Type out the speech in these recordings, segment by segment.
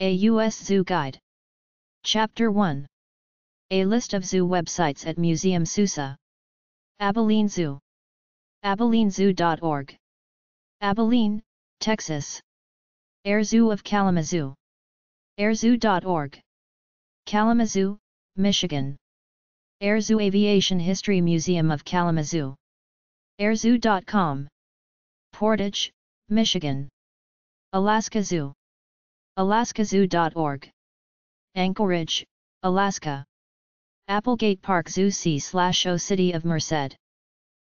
A U.S. Zoo Guide. Chapter 1. A list of zoo websites at Museum Sousa. Abilene Zoo. AbileneZoo.org. Abilene, Texas. Air Zoo of Kalamazoo. airzoo.org. Kalamazoo, Michigan. Air Zoo Aviation History Museum of Kalamazoo. airzoo.com. Portage, Michigan. Alaska Zoo. alaskazoo.org. Anchorage, Alaska. Applegate Park Zoo C/O City of Merced.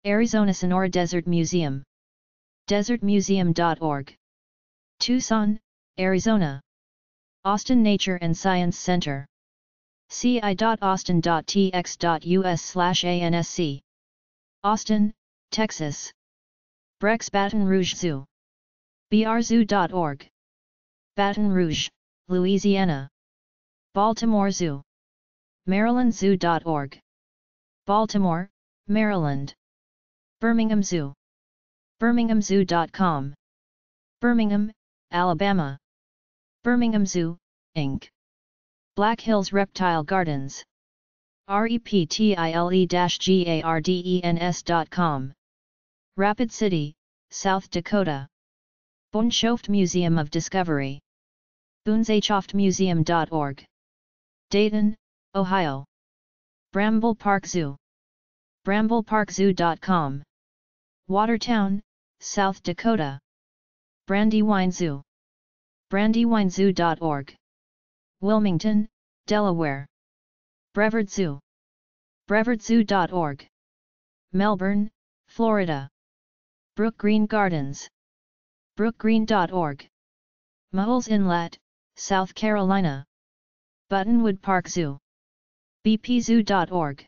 Arizona Sonora Desert Museum. desertmuseum.org. Tucson, Arizona. Austin Nature and Science Center. ci.austin.tx.us/ansc. Austin, Texas. Brex Baton Rouge Zoo. brzoo.org. Baton Rouge, Louisiana. Baltimore Zoo. marylandzoo.org. Baltimore, Maryland. Birmingham Zoo. birminghamzoo.com. Birmingham, Alabama. Birmingham Zoo, Inc. Black Hills Reptile Gardens. reptile-gardens.com. Rapid City, South Dakota. Bunshoft Museum of Discovery. boonshoftmuseum.org. Dayton, Ohio. Bramble Park Zoo. brambleparkzoo.com. Watertown, South Dakota. Brandywine Zoo. brandywinezoo.org. Wilmington, Delaware. Brevard Zoo. brevardzoo.org. Melbourne, Florida. Brook Green Gardens. brookgreen.org. Mulls Inlet, South Carolina. Buttonwood Park Zoo. bpzoo.org.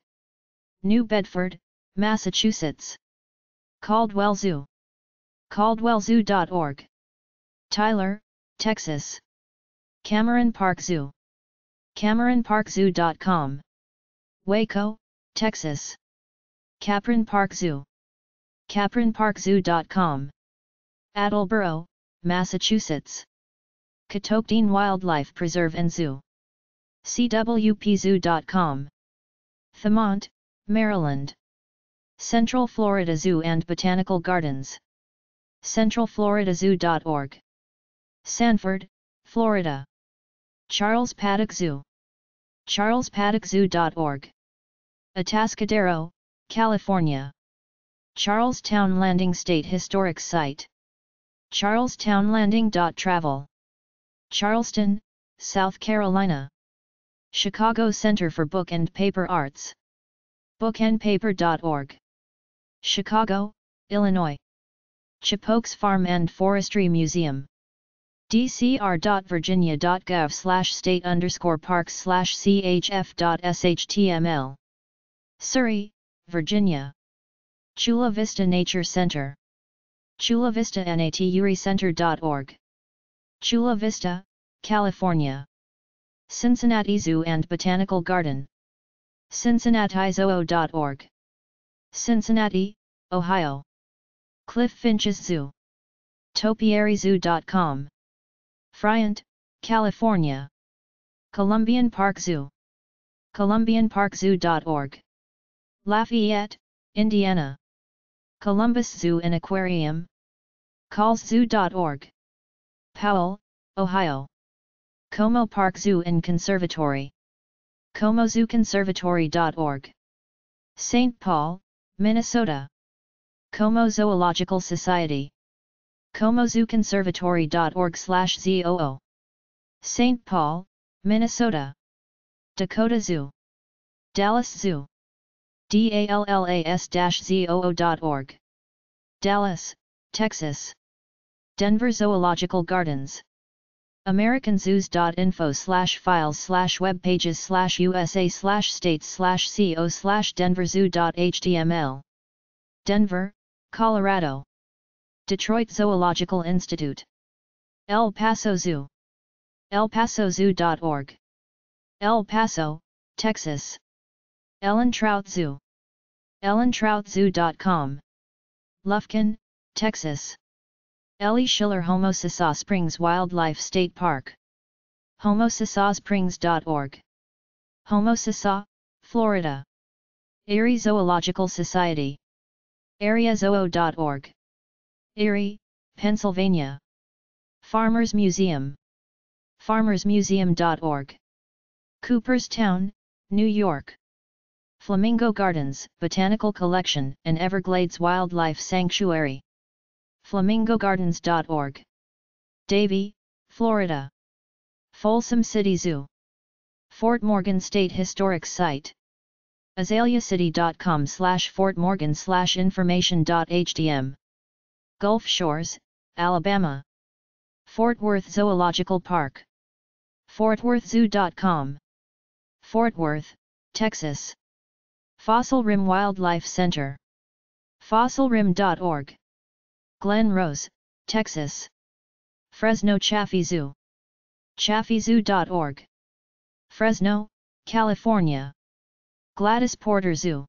New Bedford, Massachusetts. Caldwell Zoo. caldwellzoo.org. Tyler, Texas. Cameron Park Zoo. cameronparkzoo.com. Waco, Texas. Capron Park Zoo. capronparkzoo.com. Attleboro, Massachusetts. Catoctin Wildlife Preserve and Zoo. cwpzoo.com. Themont, Maryland. Central Florida Zoo and Botanical Gardens. centralfloridazoo.org. Sanford, Florida. Charles Paddock Zoo. charlespaddockzoo.org. Atascadero, California. Charlestown Landing State Historic Site. charlestownlanding.travel. Charleston, South Carolina. Chicago Center for Book and Paper Arts. bookandpaper.org. Chicago, Illinois. Chipokes Farm and Forestry Museum. dcr.virginia.gov/state_parks/chf.shtml. Surrey, Virginia. Chula Vista Nature Center. Chula Vista Naturcenter.org. Chula Vista, California. Cincinnati Zoo and Botanical Garden. cincinnatizoo.org. Cincinnati, Ohio. Cliff Finches Zoo. topiaryzoo.com. Friant, California. Columbian Park Zoo. columbianparkzoo.org. Lafayette, Indiana. Columbus Zoo and Aquarium. callszoo.org. Powell, Ohio. Como Park Zoo and Conservatory. comozooconservatory.org. St. Paul, Minnesota. Como Zoological Society. comozooconservatory.org/zoo. St. Paul, Minnesota. Dakota Zoo. Dallas Zoo. dallas-zoo.org. Dallas, Texas. Denver Zoological Gardens. americanzoos.info/files/webpages/usa/states/co/denverzoo.html. Denver, Colorado. Detroit Zoological Institute. El Paso Zoo. elpasozoo.org. El Paso, Texas. Ellen Trout Zoo. ellentroutzoo.com. Lufkin, Texas. Ellie Schiller Homosassa Springs Wildlife State Park. Homosissasprings.org. Homosissa, Florida. Erie Zoological Society. areazoo.org. Erie, Pennsylvania. Farmers Museum. farmersmuseum.org. Cooperstown, New York. Flamingo Gardens, Botanical Collection and Everglades Wildlife Sanctuary. flamingogardens.org. Davie, Florida. Folsom City Zoo. Fort Morgan State Historic Site. azaleacity.com/fortmorgan/information.htm. Gulf Shores, Alabama. Fort Worth Zoological Park. fortworthzoo.com. Fort Worth, Texas. Fossil Rim Wildlife Center. fossilrim.org. Glen Rose, Texas. Fresno Chaffee Zoo. chaffeezoo.org. Fresno, California. Gladys Porter Zoo.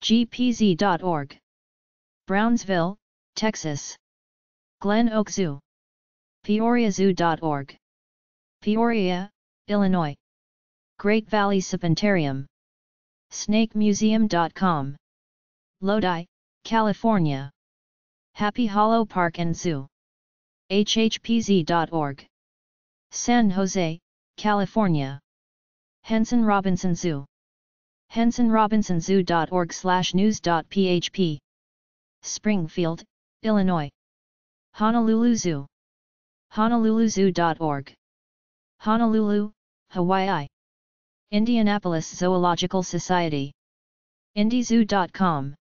gpz.org. Brownsville, Texas. Glen Oak Zoo. peoriazoo.org. Peoria, Illinois. Great Valley Serpentarium. snakemuseum.com. Lodi, California. Happy Hollow Park and Zoo. hhpz.org. San Jose, California. Henson Robinson Zoo. hensonrobinsonzoo.org/news.php. Springfield, Illinois. Honolulu Zoo. honoluluzoo.org. Honolulu, Hawaii. Indianapolis Zoological Society. indizoo.com.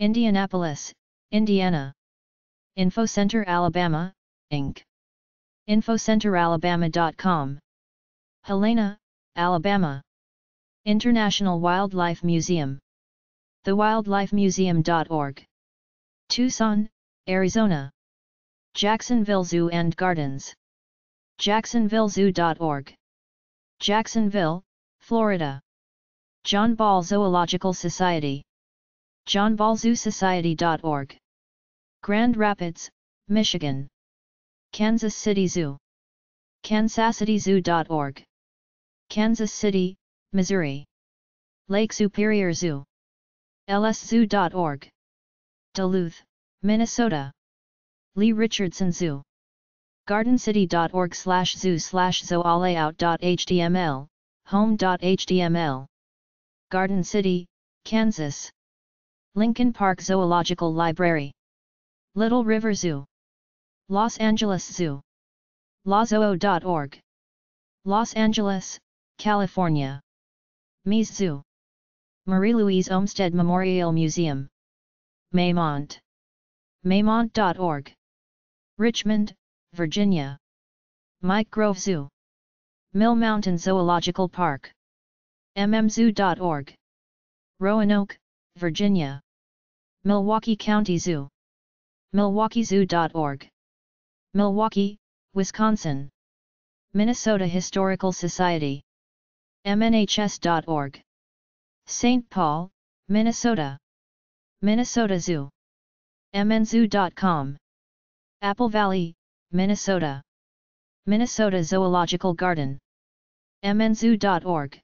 Indianapolis, Indiana. InfoCenter Alabama, Inc. infocenteralabama.com. Helena, Alabama. International Wildlife Museum. thewildlifemuseum.org. Tucson, Arizona. Jacksonville Zoo and Gardens. jacksonvillezoo.org. Jacksonville, Florida. John Ball Zoological Society. johnballzoosociety.org. Grand Rapids, Michigan. Kansas City Zoo. kansascityzoo.org. Kansas City, Missouri. Lake Superior Zoo. lszoo.org. Duluth, Minnesota. Lee Richardson Zoo. gardencity.org/zoo/zoolayout.html, home.html. Garden City, Kansas. Lincoln Park Zoological Library. Little River Zoo. Los Angeles Zoo. lawzoo.org. Los Angeles, California. Mies Zoo. Marie-Louise Olmsted Memorial Museum. Maymont. maymont.org. Richmond, Virginia. Mike Grove Zoo. Mill Mountain Zoological Park. mmzoo.org. Roanoke, Virginia. Milwaukee County Zoo. milwaukeezoo.org. Milwaukee, Wisconsin. Minnesota Historical Society. mnhs.org. St. Paul, Minnesota. Minnesota Zoo. mnzoo.com. Apple Valley, Minnesota. Minnesota Zoological Garden. mnzoo.org.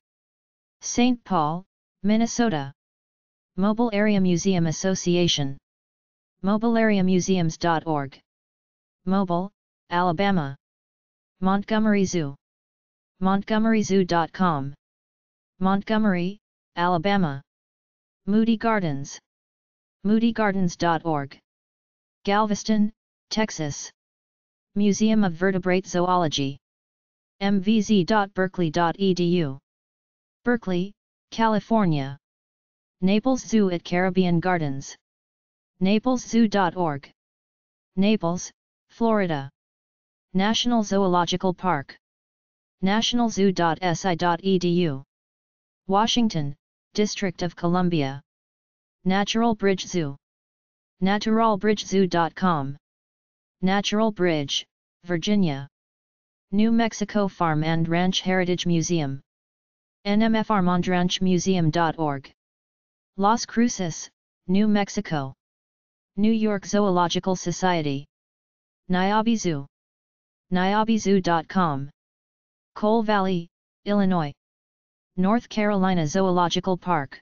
St. Paul, Minnesota. Mobile Area Museum Association. mobileareamuseums.org. Mobile, Alabama. Montgomery Zoo. montgomeryzoo.com. Montgomery, Alabama. Moody Gardens. moodygardens.org. Galveston, Texas. Museum of Vertebrate Zoology. mvz.berkeley.edu. Berkeley, California. Naples Zoo at Caribbean Gardens. napleszoo.org. Naples, Florida. National Zoological Park. nationalzoo.si.edu. Washington, District of Columbia. Natural Bridge Zoo. naturalbridgezoo.com. Natural Bridge, Virginia. New Mexico Farm and Ranch Heritage Museum. nmfarmandranchmuseum.org. Las Cruces, New Mexico. New York Zoological Society. Niabi Zoo. niabizoo.com. Coal Valley, Illinois. North Carolina Zoological Park.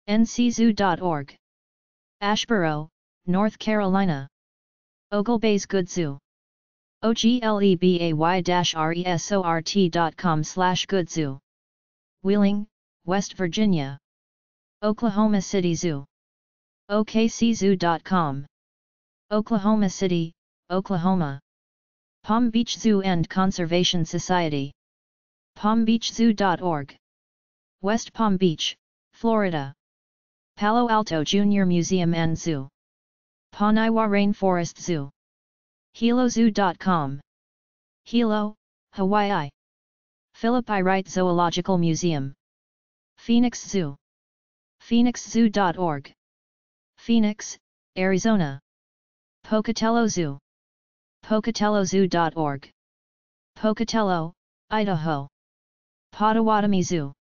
nczoo.org. Asheboro, North Carolina. Oglebay's Good Zoo. oglebay-resort.com/goodzoo. Wheeling, West Virginia. Oklahoma City Zoo. okczoo.com. Oklahoma City, Oklahoma. Palm Beach Zoo and Conservation Society. palmbeachzoo.org. West Palm Beach, Florida. Palo Alto Junior Museum and Zoo. Paniwa Rainforest Zoo. helozoo.com. Hilo, Hawaii. Philippi Wright Zoological Museum. Phoenix Zoo. phoenixzoo.org. Phoenix, Arizona. Pocatello Zoo. pocatellozoo.org. Pocatello, Idaho. Potawatomi Zoo.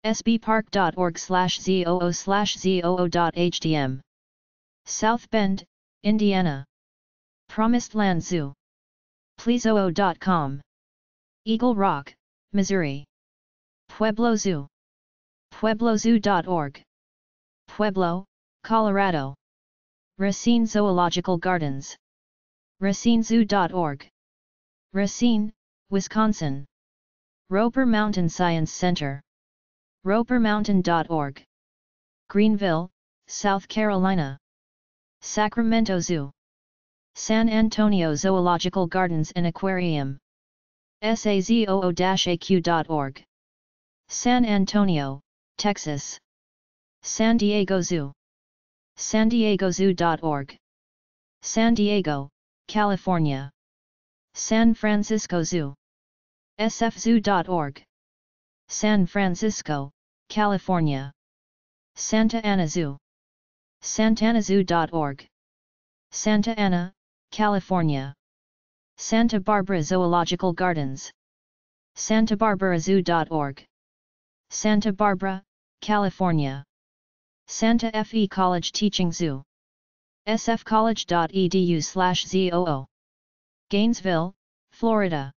sbpark.org/zoo/zoo.htm. South Bend, Indiana. Promised Land Zoo. pleasoo.com. Eagle Rock, Missouri. Pueblo Zoo. pueblozoo.org. Pueblo, Colorado. Racine Zoological Gardens. racinezoo.org. Racine, Wisconsin. Roper Mountain Science Center. ropermountain.org. Greenville, South Carolina. Sacramento Zoo. San Antonio Zoological Gardens and Aquarium. sazoo-aq.org. San Antonio, Texas. San Diego Zoo. sandiegozoo.org. San Diego, California. San Francisco Zoo. sfzoo.org. San Francisco, California. Santa Ana Zoo. santanazoo.org. Santa Ana, California. Santa Barbara Zoological Gardens. santabarbarazoo.org. Santa Barbara, California. Santa Fe College Teaching Zoo. sfcollege.edu/zoo. Gainesville, Florida.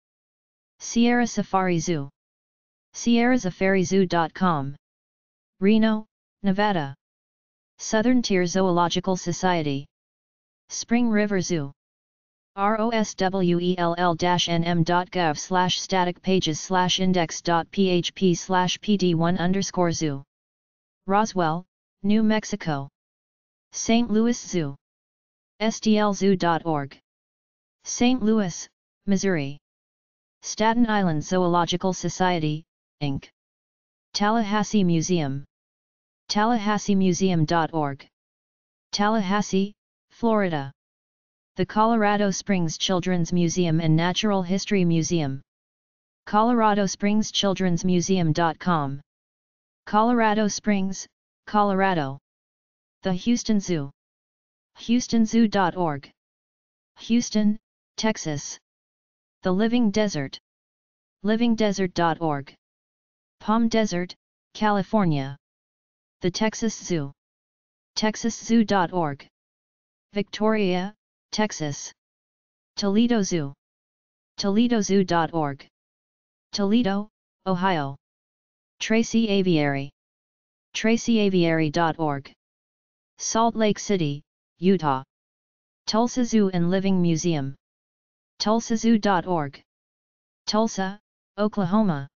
Sierra Safari Zoo. sierrasafarizoo.com. Reno, Nevada. Southern Tier Zoological Society. Spring River Zoo. roswell.nm.gov/static pages/index.php/pd1_zoo. Roswell, New Mexico. St. Louis Zoo. stlzoo.org. St. Louis, Missouri. Staten Island Zoological Society, Inc. Tallahassee Museum. tallahasseemuseum.org. Tallahassee, Florida. The Colorado Springs Children's Museum and Natural History Museum. Colorado Springs Children's Museum.com. Colorado Springs, Colorado. The Houston Zoo. houstonzoo.org. Houston, Texas. The Living Desert. livingdesert.org. Palm Desert, California. The Texas Zoo. texaszoo.org. Victoria, Texas. Toledo Zoo. toledozoo.org. Toledo, Ohio. Tracy Aviary. tracyaviary.org. Salt Lake City, Utah. Tulsa Zoo and Living Museum. tulsazoo.org. Tulsa, Oklahoma.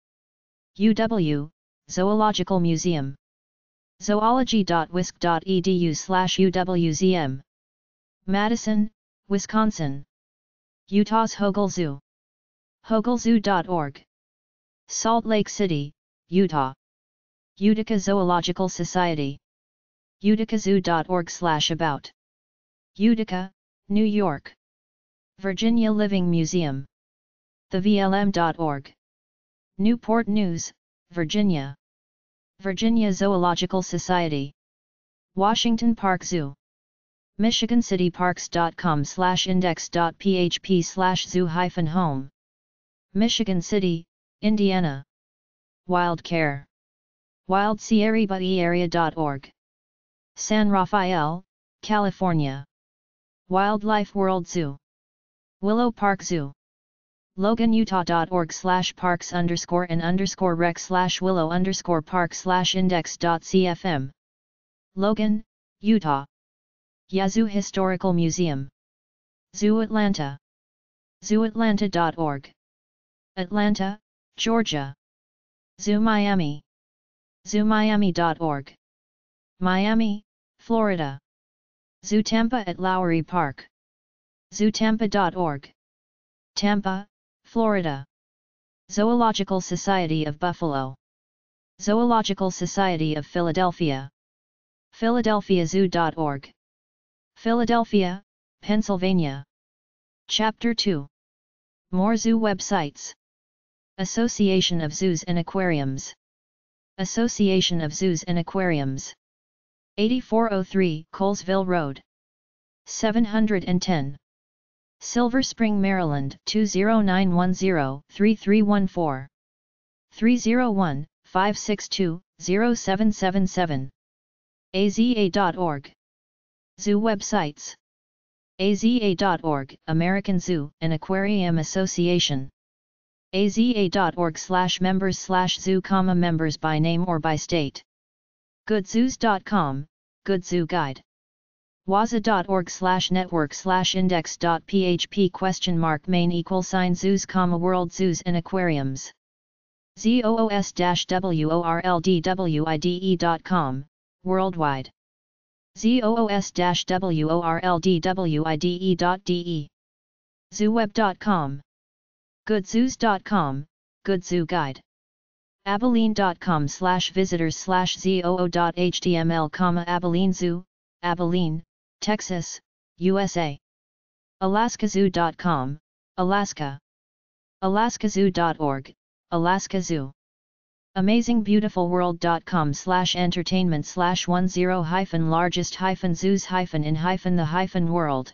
UW, Zoological Museum. zoology.wisc.edu/uwzm. Madison, Wisconsin. Utah's Hogle Zoo. hoglezoo.org. Salt Lake City, Utah. Utica Zoological Society. uticazoo.org/about. Utica, New York. Virginia Living Museum. thevlm.org. Newport News, Virginia. Virginia Zoological Society. Washington Park Zoo. michigancityparks.com/index.php/zoo-home. Michigan City, Indiana. Wild Care. wildsierraarea.org. San Rafael, California. Wildlife World Zoo. Willow Park Zoo. LoganUtah.org/parks_and_rec/willow_park/index.cfm. Logan, Utah. Yazoo Historical Museum. Zoo Atlanta. ZooAtlanta.org. Atlanta, Georgia. Zoo Miami. ZooMiami.org. Miami, Florida. Zoo Tampa at Lowry Park. ZooTampa.org. Tampa, Florida. Zoological Society of Buffalo. Zoological Society of Philadelphia. PhiladelphiaZoo.org. Philadelphia, Pennsylvania. Chapter 2. More zoo websites. Association of Zoos and Aquariums. Association of Zoos and Aquariums. 8403 Colesville Road. 710. Silver Spring, Maryland 20910-3314. 301-562-0777. AZA.org. Zoo websites. AZA.org, American Zoo and Aquarium Association. AZA.org/members/zoo, members by name or by state. Goodzoos.com, Good Zoo Guide. waza.org/network/index.php $main =sign zoos, world zoos and aquariums. ZOOS-WORLDWIDE.com, worldwide. ZOOS-WORLDWIDE.de. ZooWeb.com. Goodzoos.com, Good Zoo Guide. Abilene.com/visitors/zoo.html, Abilene Zoo, Abilene, Texas, USA. AlaskaZoo.com, Alaska. AlaskaZoo.org, Alaska Zoo. AmazingBeautifulWorld.com/entertainment/10-largest-zoos-in-the-world.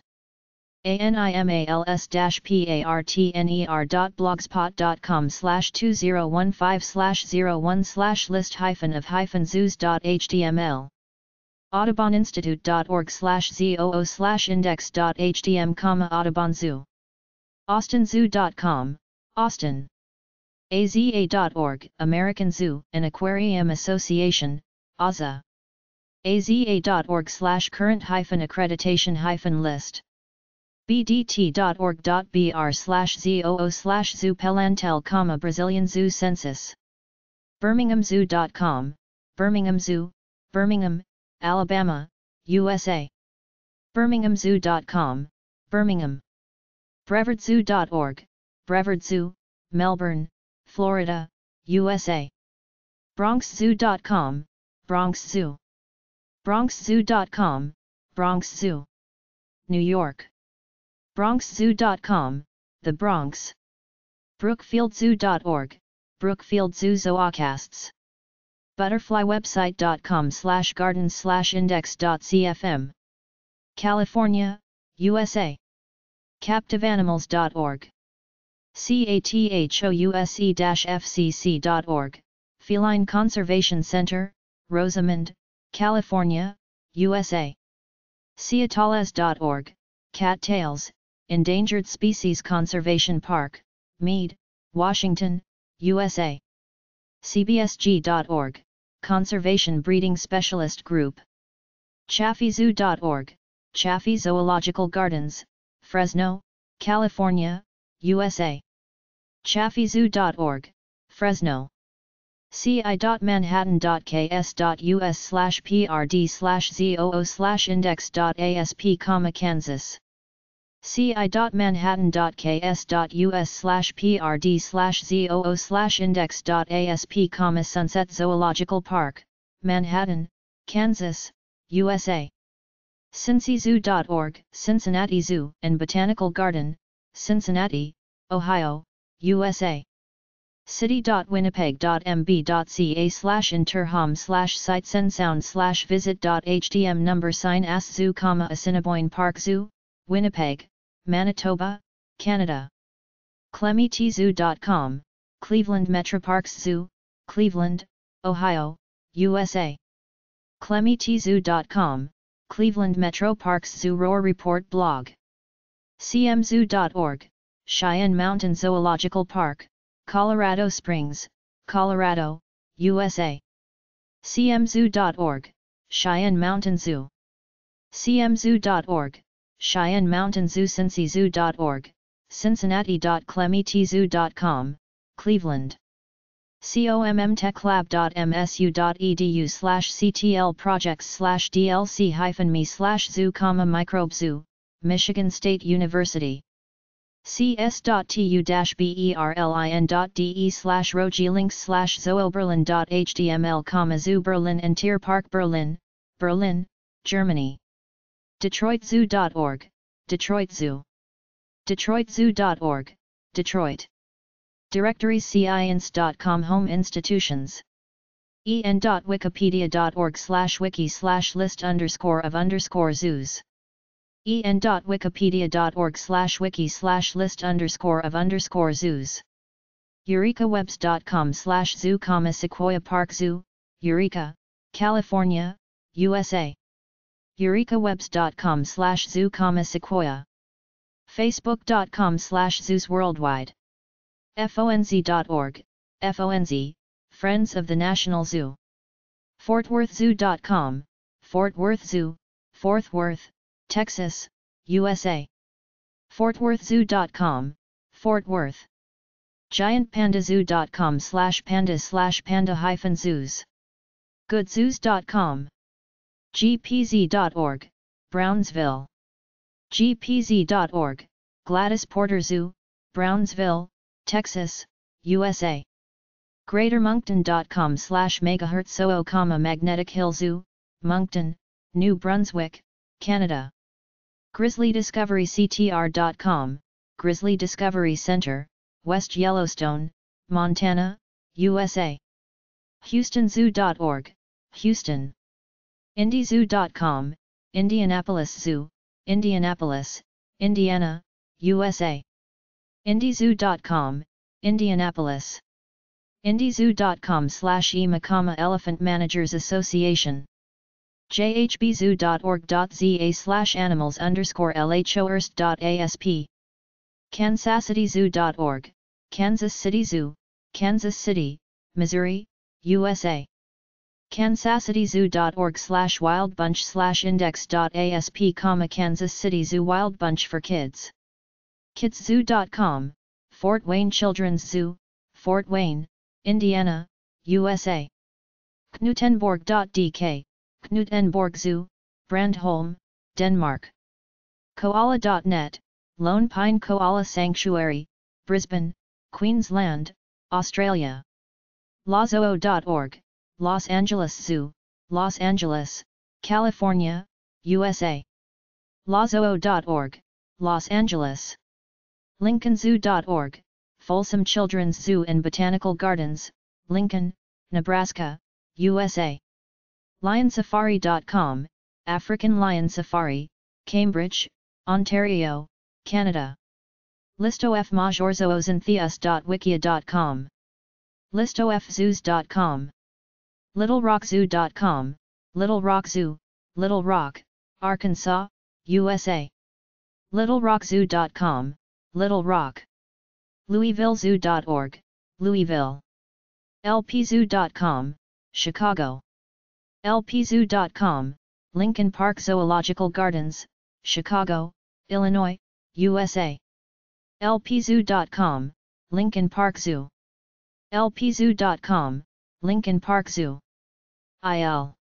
animals-partner.com/2015/01/list-of-zoos.html. audubоninstitute.org/zoo/index.htm, Audubon Zoo. AustinZoo.com, Austin. AZA.org, American Zoo and Aquarium Association, AZA. AZA.org/current-accreditation-list. bdt.org.br/zoo/zoo Pelantel, Brazilian Zoo Census. BirminghamZoo.com, Birmingham Zoo, Birmingham, Alabama, USA. BirminghamZoo.com, Birmingham. BrevardZoo.org, Brevard Zoo, Melbourne, Florida, USA. BronxZoo.com, Bronx Zoo. BronxZoo.com, Bronx Zoo, New York. BronxZoo.com, The Bronx. BrookfieldZoo.org, Brookfield Zoo Zoocasts. Butterflywebsite.com/gardens/index.cfm. California, USA. CaptiveAnimals.org. CATHOUSE-FCC.org, Feline Conservation Center, Rosamond, California, USA. Ciatales.org, Cattails, Endangered Species Conservation Park, Mead, Washington, USA. CBSG.org, Conservation Breeding Specialist Group. ChaffeeZoo.org, Chaffee Zoological Gardens, Fresno, California, USA. ChaffeeZoo.org, Fresno. ci.manhattan.ks.us/prd/zoo/index.asp, Kansas. ci.manhattan.ks.us/prd/zoo/index.asp, Sunset Zoological Park, Manhattan, Kansas, USA. CincyZoo.org, Cincinnati Zoo and Botanical Garden, Cincinnati, Ohio, USA. city.winnipeg.mb.ca/interhom/sitesensound/visit.htm number sign Ass Zoo, Assiniboine Park Zoo, Winnipeg, Manitoba, Canada. ClemmityZoo.com, Cleveland Metroparks Zoo, Cleveland, Ohio, USA. ClemmityZoo.com, Cleveland Metro Parks Zoo Roar Report blog. cmzoo.org, Cheyenne Mountain Zoological Park, Colorado Springs, Colorado, USA. cmzoo.org, Cheyenne Mountain Zoo. cmzoo.org, Cheyenne Mountain Zoo. cincyzoo.org, cincinnati.clementizoo.com, Cleveland. commtechlab.msu.edu/ctlprojects/dlc-me/zoo, microbe zoo, Michigan State University. cs.tu-berlin.de/rogelinks/zooberlin.html, zoo and Tierpark Berlin, Berlin, Germany. DetroitZoo.org, Detroit Zoo. DetroitZoo.org, Detroit. Directories: science.com, Home institutions. en.wikipedia.org/wiki/list_of_zoos. en.wikipedia.org/wiki/list_of_zoos. EurekaWebs.com/zoo, Sequoia Park Zoo, Eureka, California, USA. EurekaWebs.com/zoo, Sequoia. Facebook.com/zoos worldwide. FONZ.org, FONZ, Friends of the National Zoo. FortWorthZoo.com, Fort Worth Zoo, Fort Worth, Texas, USA. FortWorthZoo.com, Fort Worth. GiantPandaZoo.com/panda/panda-zoos. GoodZoos.com. GPZ.org, Brownsville. GPZ.org, Gladys Porter Zoo, Brownsville, Texas, USA. GreaterMoncton.com/megahertz00, Magnetic Hill Zoo, Moncton, New Brunswick, Canada. GrizzlyDiscoveryCTR.com, Grizzly Discovery Center, West Yellowstone, Montana, USA. HoustonZoo.org, Houston. IndyZoo.com, Indianapolis Zoo, Indianapolis, Indiana, USA. IndyZoo.com, Indianapolis. IndyZoo.com/eMakama Elephant Managers Association. jhbzoo.org.za/animals_lhoerst.asp. KansasCityZoo.org, Kansas City Zoo, Kansas City, Missouri, USA. kansascityzoo.org/wildbunch/index.asp, Kansas City Zoo Wild Bunch for Kids. KidsZoo.com, Fort Wayne Children's Zoo, Fort Wayne, Indiana, USA. Knuthenborg.dk, Knuthenborg Zoo, Brandholm, Denmark. Koala.net, Lone Pine Koala Sanctuary, Brisbane, Queensland, Australia. Lawzoo.org, Los Angeles Zoo, Los Angeles, California, USA. Lawzoo.org, Los Angeles. LincolnZoo.org, Folsom Children's Zoo and Botanical Gardens, Lincoln, Nebraska, USA. Lionsafari.com, African Lion Safari, Cambridge, Ontario, Canada. ListOFMajorZoosandtheus.wikia.com. ListOFZoos.com. LittleRockZoo.com, Little Rock Zoo, Little Rock, Arkansas, USA. LittleRockZoo.com, Little Rock. LouisvilleZoo.org, Louisville. LPZoo.com, Chicago. LPZoo.com, Lincoln Park Zoological Gardens, Chicago, Illinois, USA. LPZoo.com, Lincoln Park Zoo. LPZoo.com, Lincoln Park Zoo. IL.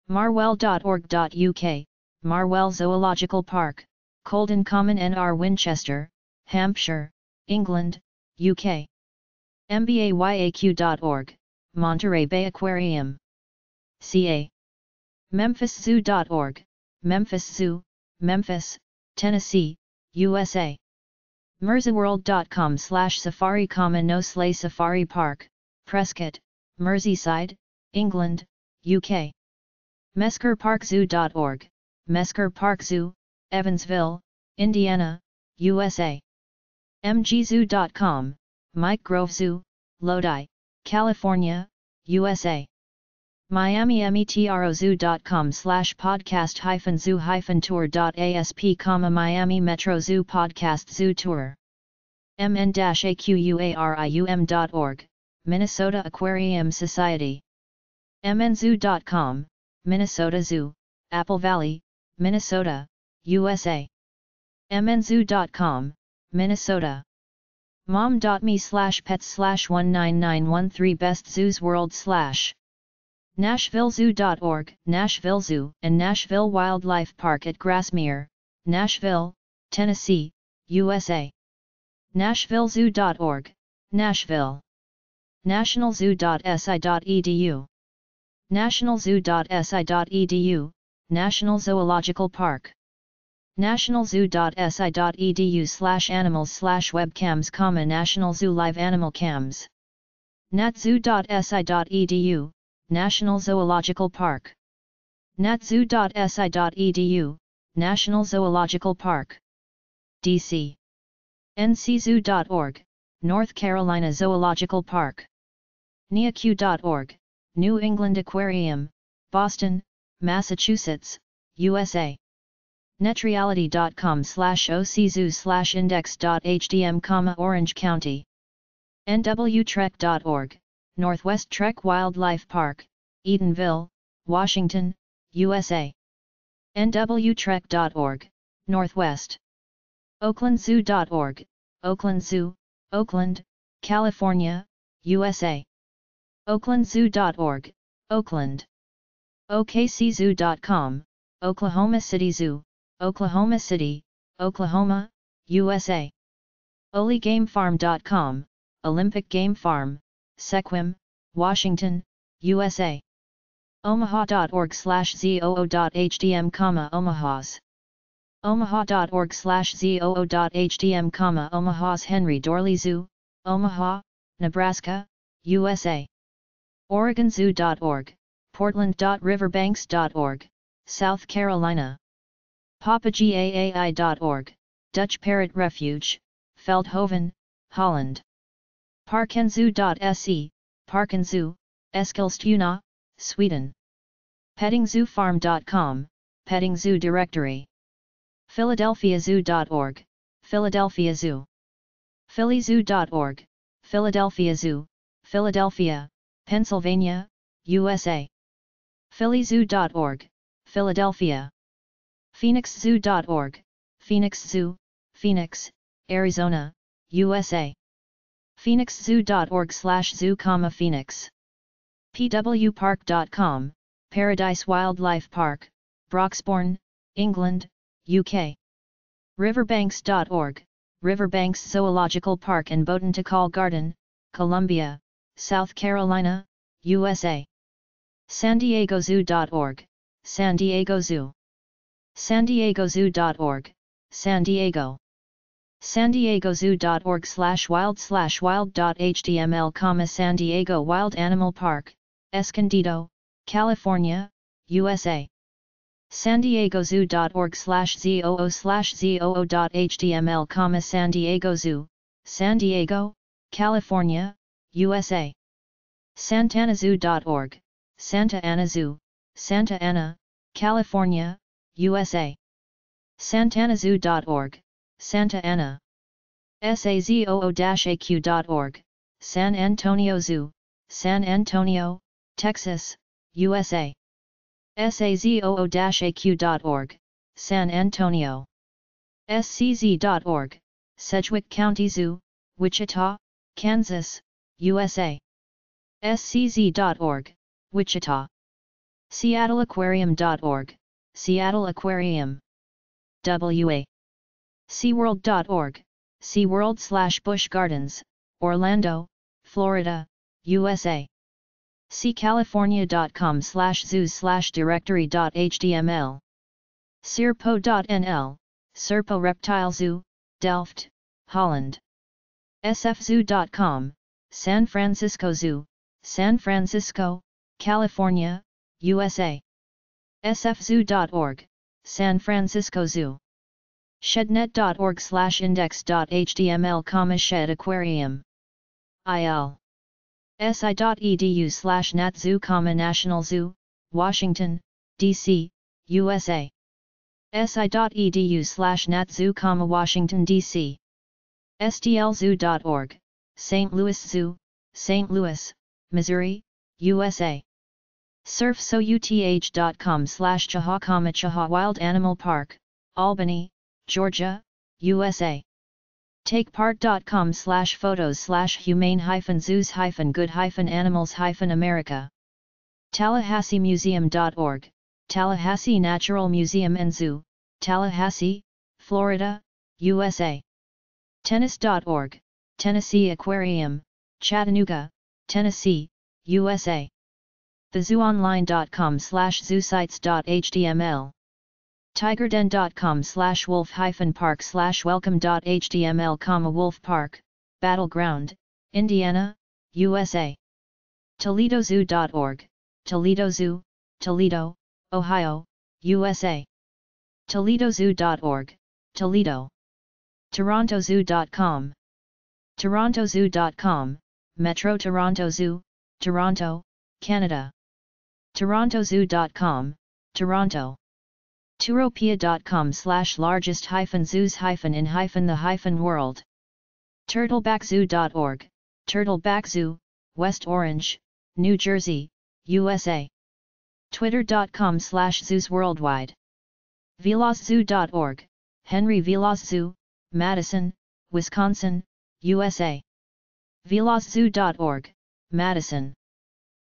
Marwell.org.uk, Marwell Zoological Park, Colden Common NR, Winchester, Hampshire, England, UK. MBAYAQ.org, Monterey Bay Aquarium. CA. MemphisZoo.org, Memphis Zoo, Memphis, Tennessee, USA. Merseyworld.com/Safari, No Sleigh Safari Park, Prescott, Merseyside, England, UK. MEskerParkZoo.org, Mesker Park Zoo, Evansville, Indiana, USA. MGZoo.com, Mike Grove Zoo, Lodi, California, USA. MiamiMetrozoo.com/podcast-zoo-tour.asp, Miami Metro Zoo Podcast Zoo Tour. mn-aquarium.org, Minnesota Aquarium Society. mnzoo.com, Minnesota Zoo, Apple Valley, Minnesota, USA. mnzoo.com, Minnesota. mom.me/pets/19913 Best Zoos World/ NashvilleZoo.org, Nashville Zoo and Nashville Wildlife Park at Grassmere, Nashville, Tennessee, USA. NashvilleZoo.org, Nashville. NationalZoo.si.edu. NationalZoo.si.edu, National Zoological Park. nationalzoo.si.edu/animals/webcams, National Zoo Live Animal Cams. natzoo.si.edu, National Zoological Park. natzoo.si.edu, National Zoological Park. DC. nczoo.org, North Carolina Zoological Park. neaq.org, New England Aquarium, Boston, Massachusetts, USA. netreality.com/oczoo/index.hdm, Orange County. nwtrek.org, Northwest Trek Wildlife Park, Eatonville, Washington, USA. nwtrek.org, Northwest. oaklandzoo.org, Oakland Zoo, Oakland, California, USA. oaklandzoo.org, Oakland. okczoo.com, Oklahoma City Zoo, Oklahoma City, Oklahoma, USA. oligamefarm.com, Olympic Game Farm, Sequim, Washington, USA. omaha.org/zoo.hdm, Omahas. omaha.org/zoo.hdm, Omaha's Henry Dorley Zoo, Omaha, Nebraska, USA. oregonzoo.org, portland.riverbanks.org, South Carolina. papagai.org, Dutch Parrot Refuge, Veldhoven, Holland. parkenzoo.se, Parkenzoo, Eskilstuna, Sweden. pettingzoofarm.com, Petting Zoo Directory. philadelphiazoo.org, Philadelphia Zoo. phillyzoo.org, Philadelphia Zoo, Philadelphia, Pennsylvania, USA. phillyzoo.org, Philadelphia. phoenixzoo.org, Phoenix Zoo, Phoenix, Arizona, USA. phoenixzoo.org/zoo, Phoenix. pwpark.com, Paradise Wildlife Park, Broxbourne, England, UK. riverbanks.org, Riverbanks Zoological Park and Botanical Garden, Columbia, South Carolina, USA. sandiegozoo.org, San Diego Zoo. sandiegozoo.org, San Diego. sandiegozoo.org/wild/wild.html, San Diego Wild Animal Park, Escondido, California, USA. sandiegozoo.org/zoo/zoo.html, San Diego Zoo, San Diego, California, USA. santanazoo.org, Santa Ana Zoo, Santa Ana, California, USA. santanazoo.org, Santa Ana. sazoo-aq.org, San Antonio Zoo, San Antonio, Texas, USA. sazoo-aq.org, San Antonio. scz.org, Sedgwick County Zoo, Wichita, Kansas, USA. scz.org, Wichita. seattleaquarium.org, Seattle Aquarium, WA. SeaWorld.org, SeaWorld/Busch Gardens, Orlando, Florida, USA. SeaCalifornia.com/zoos/directory.html. Serpo.nl, Serpo Reptile Zoo, Delft, Holland. sfzoo.com, San Francisco Zoo, San Francisco, California, USA. sfzoo.org, San Francisco Zoo. Shednet.org/index.html, Shed Aquarium. il. si.edu/natzoo, National Zoo, Washington, D.C., USA. si.edu/natzoo, Washington, D.C. stlzoo.org, St. Louis Zoo, St. Louis, Missouri, USA. surfsouth.com/Chaha Wild Animal Park, Albany, Georgia, USA. takepart.com/photos/humane-zoos-good-animals-America. TallahasseeMuseum.org, Tallahassee Natural Museum and Zoo, Tallahassee, Florida, USA. Tennis.org, Tennessee Aquarium, Chattanooga, Tennessee, USA. thezooonline.com/zoosites.html. tigerden.com/wolf-park/welcome.html, Wolf Park, Battleground, Indiana, USA. ToledoZoo.org, Toledo Zoo, Toledo, Ohio, USA. ToledoZoo.org, Toledo. TorontoZoo.com. TorontoZoo.com, Metro Toronto Zoo, Toronto, Canada. TorontoZoo.com, Toronto. Touropia.com/largest-zoos-in-the-world. TurtlebackZoo.org, Turtleback Zoo, West Orange, New Jersey, USA. Twitter.com/zoosworldwide. VelozZoo.org, Henry Veloz Zoo, Madison, Wisconsin, USA. VelozZoo.org, Madison.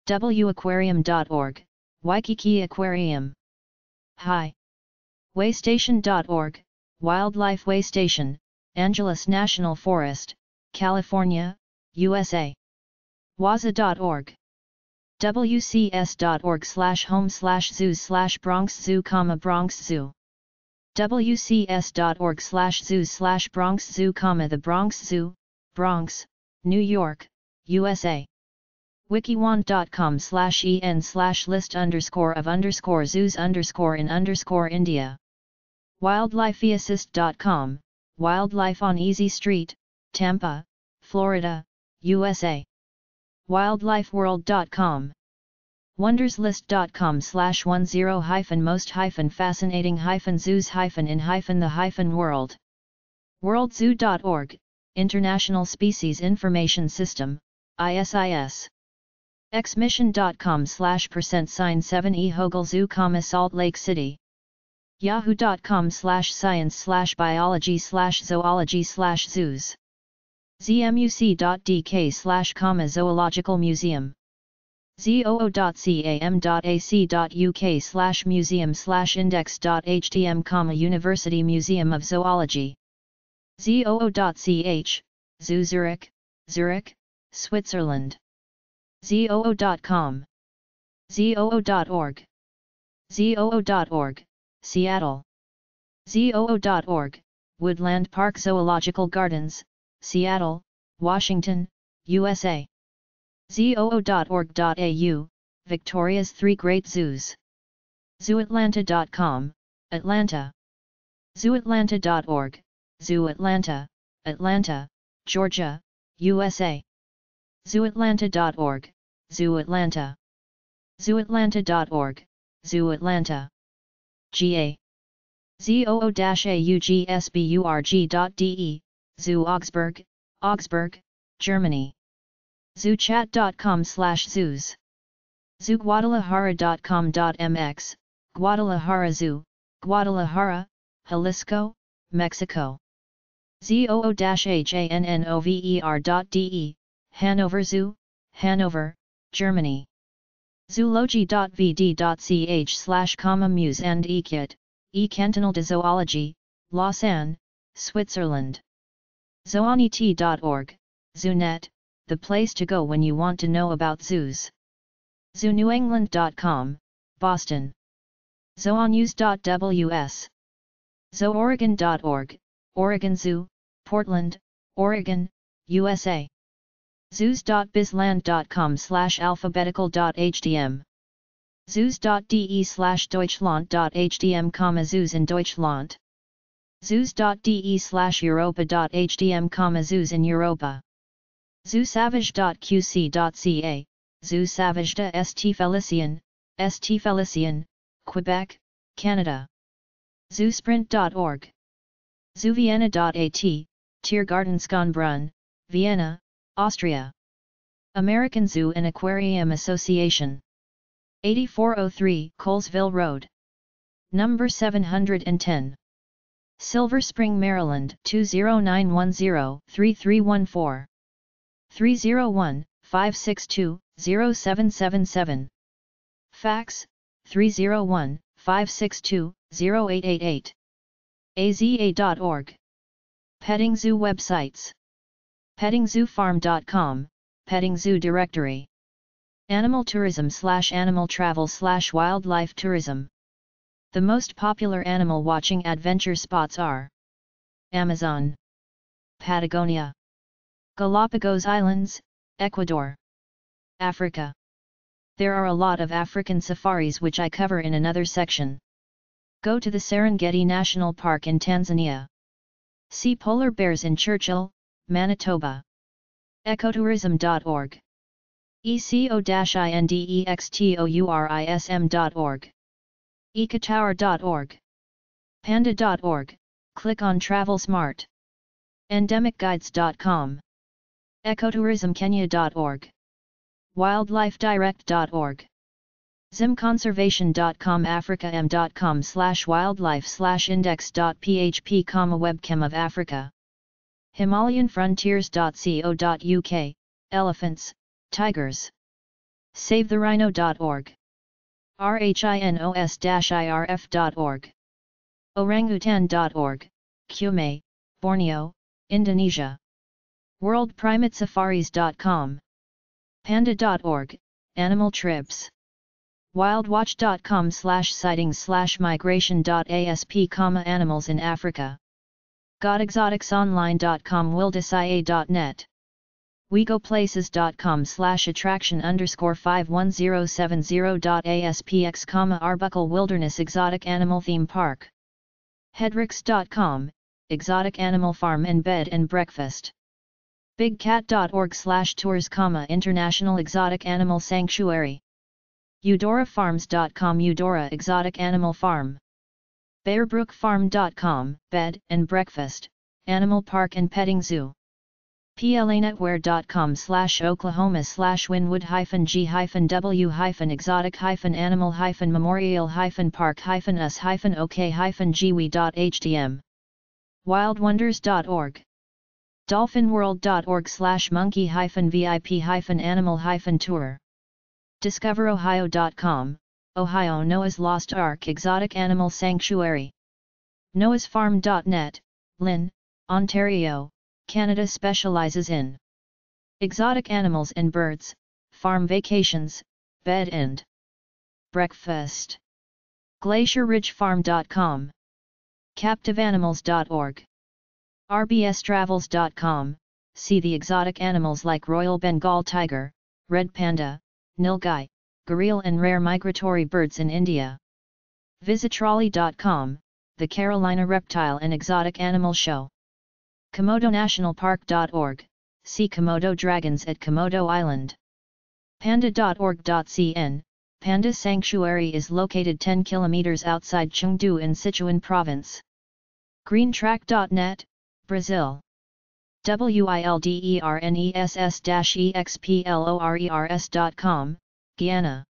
WAquarium.org, Waikiki Aquarium. Hi. Waystation.org, Wildlife Waystation, Angeles National Forest, California, USA. Waza.org. wcs.org/home/zoos/Bronx Zoo, Bronx Zoo. wcs.org/zoos/Bronx Zoo, the Bronx Zoo, Bronx, New York, USA. wiki1.com/en/list_of_zoos_in_India. wildlifeassist.com, Wildlife on Easy Street, Tampa, Florida, USA. wildlifeworld.com. wonders-list.com/10most-fascinating-zoos-in-the-world. worldzoo.org, International Species Information System, ISIS. xmission.com/%7e Hogle Zoo, Salt Lake City. yahoo.com/science/biology/zoology/zoos. zmuc.dk/zoological museum. zoo.ac.uk/museum/index.htm, University Museum of Zoology. zoo.ch, Zoo Zurich, Zurich, Switzerland. zoo.com. zoo.org. zoo.org, Seattle. zoo.org, Woodland Park Zoological Gardens, Seattle, Washington, USA. zoo.org.au, Victoria's 3 Great Zoos. zooatlanta.com, Atlanta. zooatlanta.org, Zoo Atlanta, Atlanta, Georgia, USA. zooatlanta.org, Zoo Atlanta. zooatlanta.org, Zoo Atlanta. GA. zoo-augsburg.de, Zoo Augsburg, Augsburg, Germany. zoochat.com/zoos. zooguadalajara.com.mx, Guadalajara Zoo, Guadalajara, Jalisco, Mexico. zoo-hannover.de, Hanover Zoo, Hanover, Germany. zoology.vd.ch/muse and ekit, Cantonal de Zoologie, Lausanne, Switzerland. zoonet.org, ZooNet, the place to go when you want to know about zoos. zoonewengland.com, Boston. zoonews.ws. zooregon.org, Oregon Zoo, Portland, Oregon, USA. zoos.bizland.com/alphabetical.htm. zoos.de/deutschland.htm, zoos in Deutschland. zoos.de/europa.htm, zoos in Europa. zoosavage.qc.ca, zoosavage St. Felicien, Quebec, Canada. zoosprint.org. zoovienna.at, Tiergarten Schönbrunn, Vienna, Austria. American Zoo and Aquarium Association. 8403 Colesville Road. Number 710. Silver Spring, Maryland 20910-3314. 301-562-0777. Fax 301-562-0888. aza.org. Petting Zoo websites. PettingZooFarm.com, Petting Zoo Directory. Animal Tourism / Animal Travel / Wildlife Tourism. The most popular animal watching adventure spots are Amazon, Patagonia, Galapagos Islands, Ecuador, Africa. There are a lot of African safaris which I cover in another section. Go to the Serengeti National Park in Tanzania. See polar bears in Churchill, Manitoba. Ecotourism.org. eco-indextourism.org. ecotower.org. Panda.org, click on Travel Smart. Endemicguides.com. ecotourismkenya.org. wildlifedirect.org. zimconservation.com. africam.com/wildlife/index.php, webcam of Africa. himalayanfrontiers.co.uk, elephants, tigers. savetherhino.org. rhinos-irf.org. orangutan.org, Kume, Borneo, Indonesia. worldprimatesafaris.com. panda.org, animal trips. wildwatch.com/sightings/migration.asp, animals in Africa. godexoticsonline.com. wildesia.net. wegoplaces.com/attraction_51070.aspx, Arbuckle Wilderness Exotic Animal Theme Park. hedrix.com, Exotic Animal Farm and Bed and Breakfast. bigcat.org/tours, International Exotic Animal Sanctuary. eudorafarms.com, Eudora Exotic Animal Farm. bearbrookfarm.com, Bed and Breakfast, Animal Park and Petting Zoo. PLA-Netwear.com/Wynwood-G-W-Animal-Park-Us-OK-GW.htm. wildwonders.org. dolphinworld.org/monkey-VIP-animal-tour. discoverohio.com, Ohio Noah's Lost Ark Exotic Animal Sanctuary. noahsfarm.net, Lynn, Ontario, Canada, specializes in exotic animals and birds, farm vacations, bed and breakfast. glacierridgefarm.com. captiveanimals.org. rbstravels.com, see the exotic animals like Royal Bengal tiger, red panda, nilgai, gharial and rare migratory birds in India. visitrolli.com, the Carolina Reptile and Exotic Animal Show. komodonationalpark.org, see Komodo dragons at Komodo Island. panda.org.cn, Panda Sanctuary is located 10 km outside Chengdu in Sichuan Province. greentrack.net, Brazil. wilderness-explorers.com, Guyana.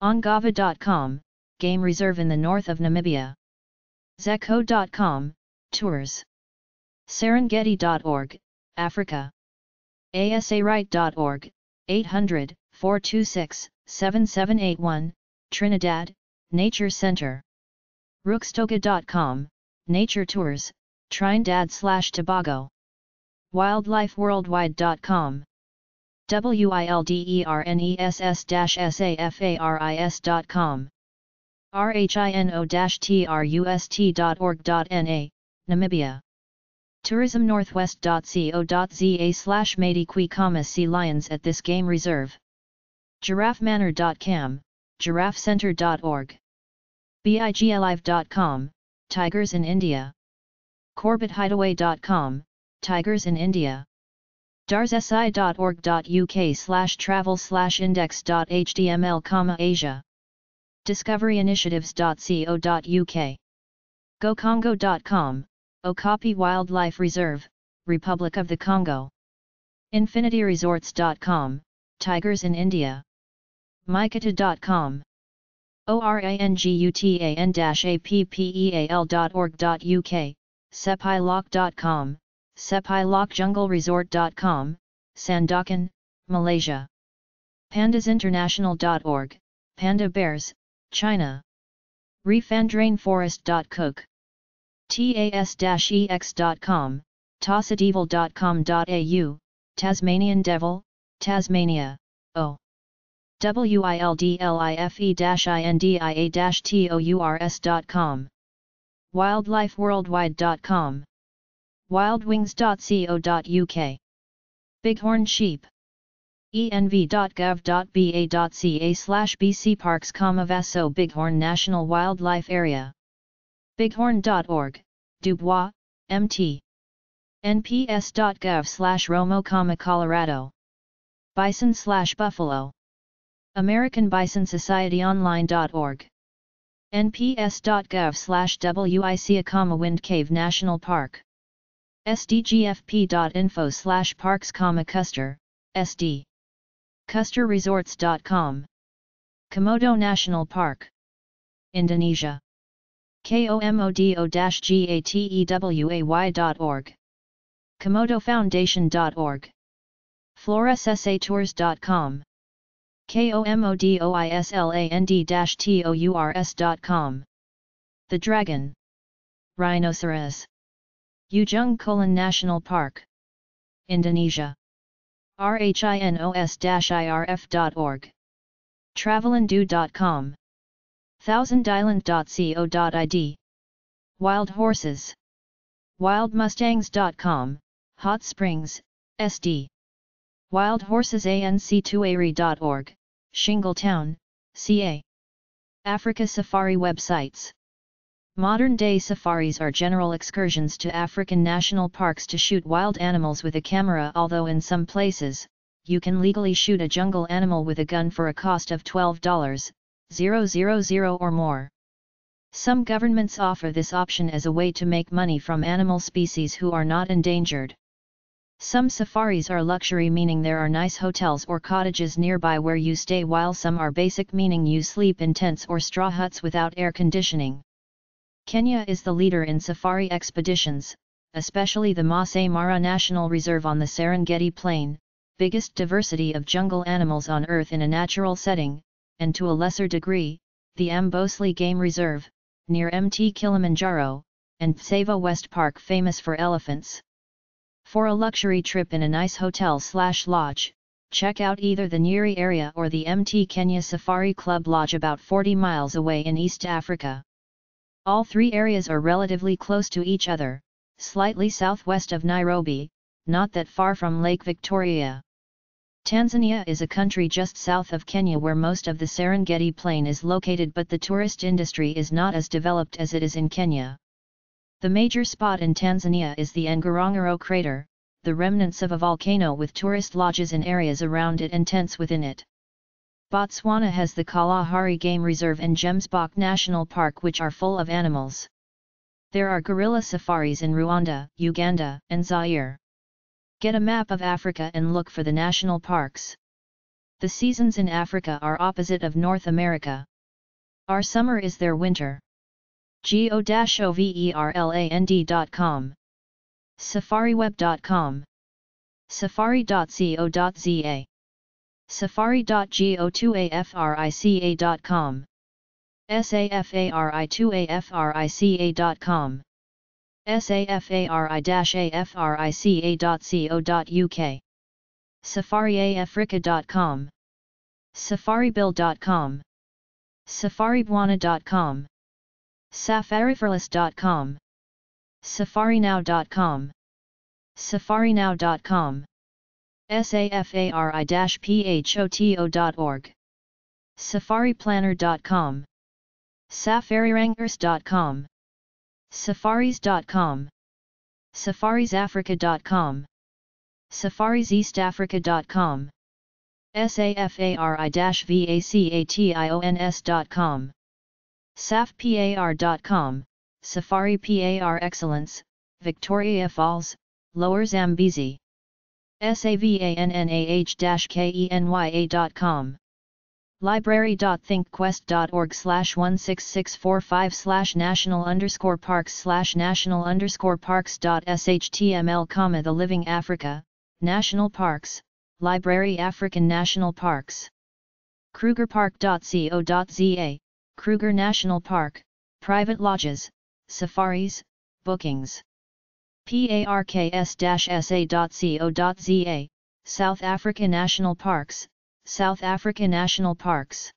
ongava.com, Game Reserve in the north of Namibia. zeco.com, Tours. serengeti.org, Africa. asaright.org, 800-426-7781, Trinidad, Nature Center. rookstoga.com, Nature Tours, Trinidad/Tobago. wildlifeworldwide.com. wilderness-safaris.com. rhino-trust.org.na, Namibia. tourismnorthwest.co.za/Madiqui, see lions at this game reserve. giraffemanor.com, giraffecenter.org. biglive.com, tigers in India. corbetthideaway.com, tigers in India. darsi.org.uk/travel/index.html, Asia. discoveryinitiatives.co.uk. gocongo.com, Okapi Wildlife Reserve, Republic of the Congo. infinityresorts.com, Tigers in India. Mykata.com. orangutan-appeal.org.uk, sepilok.com, sepilokjungleresort.com, Sandakan, Malaysia. pandasinternational.org, Panda Bears, China. refandrainforest.cook. tas-ex.com, tossadevil.com.au, Tasmanian Devil, Tasmania, O. wildlife-india-tours.com. wildlifeworldwide.com. wildwings.co.uk. Bighorn sheep. env.gov.ba.ca/bc parks, Vaso Bighorn National Wildlife Area. bighorn.org, Dubois, MT. nps.gov/Romo, Colorado. Bison/buffalo. American Bison Society Online.org. nps.gov/WICA, Wind Cave National Park. sdgfp.info/parks, Custer, SD. CusterResorts.com. Komodo National Park. Indonesia. komodo-gateway.org. KomodoFoundation.org. FloraSSATours.com. komodoisland-tours.com. The Dragon. Rhinoceros. Ujung Kulon National Park. Indonesia. rhinos-irf.org. Travelandu.com. thousandisland.co.id. Wild Horses. Wildmustangs.com, Hot Springs, SD. wildhorsesanc2ari.org, Shingletown, CA. Africa Safari websites. Modern-day safaris are general excursions to African national parks to shoot wild animals with a camera, although in some places, you can legally shoot a jungle animal with a gun for a cost of $12,000 or more. Some governments offer this option as a way to make money from animal species who are not endangered. Some safaris are luxury, meaning there are nice hotels or cottages nearby where you stay, while some are basic, meaning you sleep in tents or straw huts without air conditioning. Kenya is the leader in safari expeditions, especially the Masai Mara National Reserve on the Serengeti Plain, biggest diversity of jungle animals on Earth in a natural setting, and to a lesser degree, the Amboseli Game Reserve, near Mt Kilimanjaro, and Tsavo West Park, famous for elephants. For a luxury trip in a nice hotel/lodge, check out either the Nyeri area or the Mt Kenya Safari Club Lodge, about 40 miles away in East Africa. All three areas are relatively close to each other, slightly southwest of Nairobi, not that far from Lake Victoria. Tanzania is a country just south of Kenya where most of the Serengeti Plain is located, but the tourist industry is not as developed as it is in Kenya. The major spot in Tanzania is the Ngorongoro crater, the remnants of a volcano with tourist lodges in areas around it and tents within it. Botswana has the Kalahari Game Reserve and Gemsbok National Park, which are full of animals. There are gorilla safaris in Rwanda, Uganda, and Zaire. Get a map of Africa and look for the national parks. The seasons in Africa are opposite of North America. Our summer is their winter. go-overland.com. safariweb.com. safari.co.za. safari.go2africa.com. safari2africa.com. safari-africa.co.uk. safariafrica.com. safaribill.com. safaribwana.com. safarifirless.com. safarinow.com. safarinow.com. safari-photo.org. safariplanner.com. safarirangers.com. safaris.com. safarisafrica.com. safariseastafrica.com. safari-vacations.com. safpar.com. Safari PAR Excellence, Victoria Falls, Lower Zambezi. SAVANNAH-KENYA.com. library.thinkquest.org/16645/national_parks/national_parks.html, The Living Africa, National Parks, Library African National Parks. krugerpark.co.za, Kruger National Park, Private Lodges, Safaris, Bookings. parks-sa.co.za, South Africa National Parks, South Africa National Parks.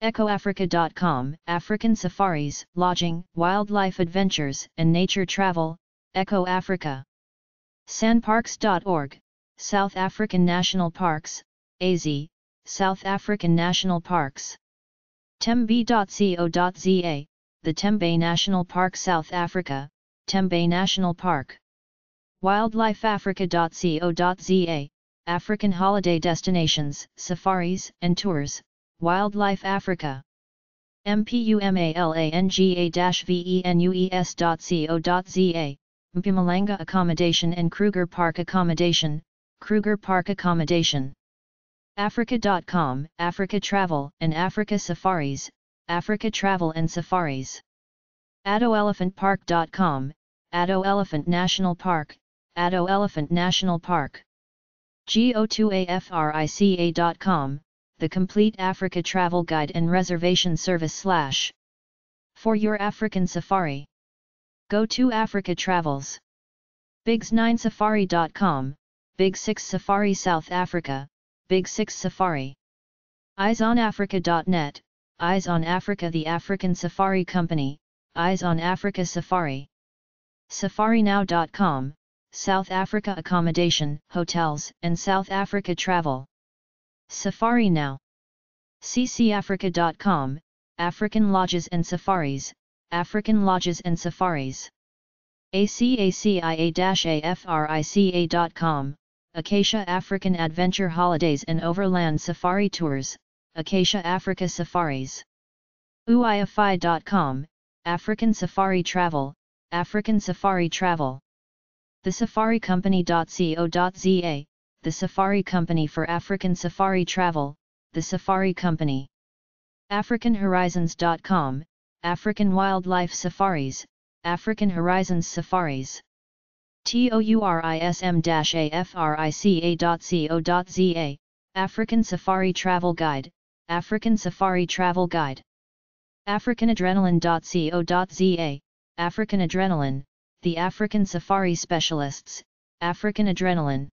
EcoAfrica.com, African Safaris, Lodging, Wildlife Adventures, and Nature Travel, Eco Africa. Sanparks.org, South African National Parks, AZ, South African National Parks. Tembe.co.za, the Tembe National Park, South Africa, Tembe National Park. WildlifeAfrica.co.za, African holiday destinations, safaris, and tours, Wildlife Africa. MPUMALANGA-VENUES.co.za, Mpumalanga Accommodation and Kruger Park Accommodation, Kruger Park Accommodation. Africa.com, Africa Travel and Africa Safaris, Africa Travel and Safaris. AddoElephantPark.com, Addo Elephant National Park, Addo Elephant National Park. Go2Africa.com, the complete Africa travel guide and reservation service / for your African safari. Go to Africa Travels. Big9safari.com, Big 6 Safari South Africa, Big 6 Safari. EyesOnAfrica.net, Eyes on Africa, the African Safari Company, Eyes on Africa Safari. SafariNow.com, South Africa accommodation, hotels, and South Africa travel. Safari Now. CCAfrica.com, African lodges and safaris, African lodges and safaris. ACACIA-AFRICA.com, Acacia African Adventure Holidays and Overland Safari Tours, Acacia Africa Safaris. UIFI.com, African Safari Travel, African Safari Travel. TheSafariCompany.co.za, the Safari Company for African Safari Travel, the Safari Company. AfricanHorizons.com, African Wildlife Safaris, African Horizons Safaris. TOURISM-AFRICA.co.za, African Safari Travel Guide, African Safari Travel Guide. AfricanAdrenaline.co.za, African Adrenaline, the African Safari Specialists, African Adrenaline.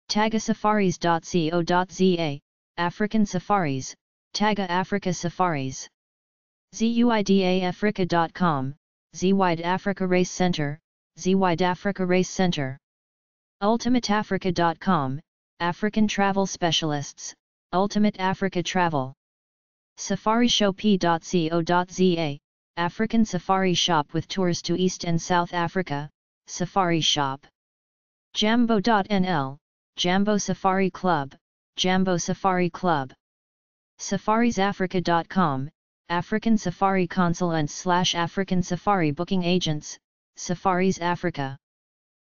TagaSafaris.co.za, African Safaris, Taga Africa Safaris. ZUIDAAfrica.com, ZWide Africa Race Center, ZWide Africa Race Center. UltimateAfrica.com, African Travel Specialists, Ultimate Africa Travel. SafariShop.co.za, African Safari Shop with tours to East and South Africa, Safari Shop. Jambo.nl, Jambo Safari Club, Jambo Safari Club. SafarisAfrica.com, African Safari Consulants / African Safari Booking Agents, Safaris Africa.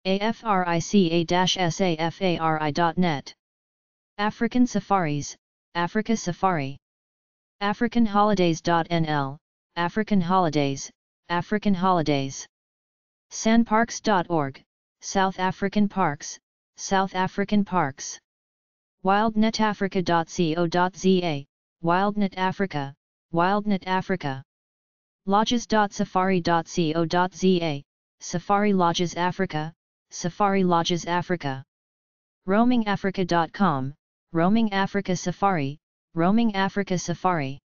AFRICA-SAFARI.net. African Safaris, Africa Safari. AfricanHolidays.nl, African Holidays, African Holidays. Sanparks.org, South African Parks, South African Parks. WildNetAfrica.co.za, WildNet Africa, WildNet Africa. Lodges.safari.co.za, Safari Lodges Africa, Safari Lodges Africa. RoamingAfrica.com, Roaming Africa Safari, Roaming Africa Safari.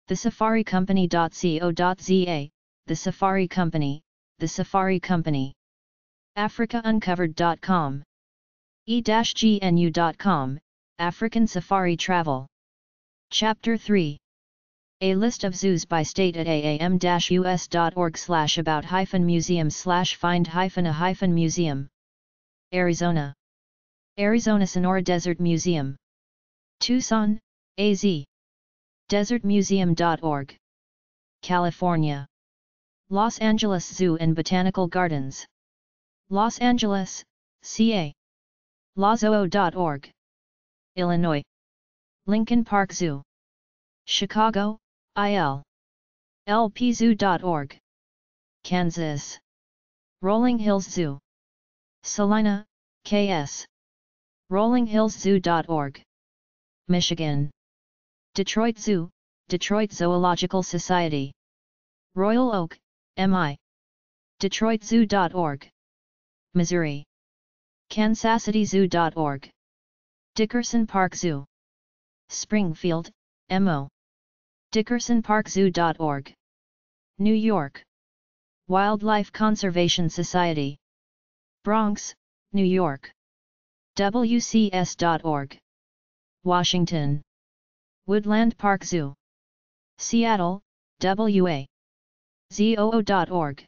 TheSafariCompany.co.za, the Safari Company, the Safari Company. AfricaUncovered.com. E-GNU.com, African Safari Travel. Chapter 3. A list of zoos by state at aam-us.org/about-museum/find-a-museum. Arizona. Arizona Sonora Desert Museum. Tucson, AZ. DesertMuseum.org. California. Los Angeles Zoo and Botanical Gardens. Los Angeles, CA. LawZoo.org. Illinois. Lincoln Park Zoo. Chicago, IL. LPZoo.org. Kansas. Rolling Hills Zoo. Salina, KS. RollingHillsZoo.org. Michigan. Detroit Zoo, Detroit Zoological Society. Royal Oak, MI. DetroitZoo.org. Missouri. KansasCityZoo.org. Dickerson Park Zoo. Springfield, MO. DickersonParkZoo.org. New York. Wildlife Conservation Society. Bronx, New York. WCS.org. Washington. Woodland Park Zoo. Seattle, WA. ZOO.org.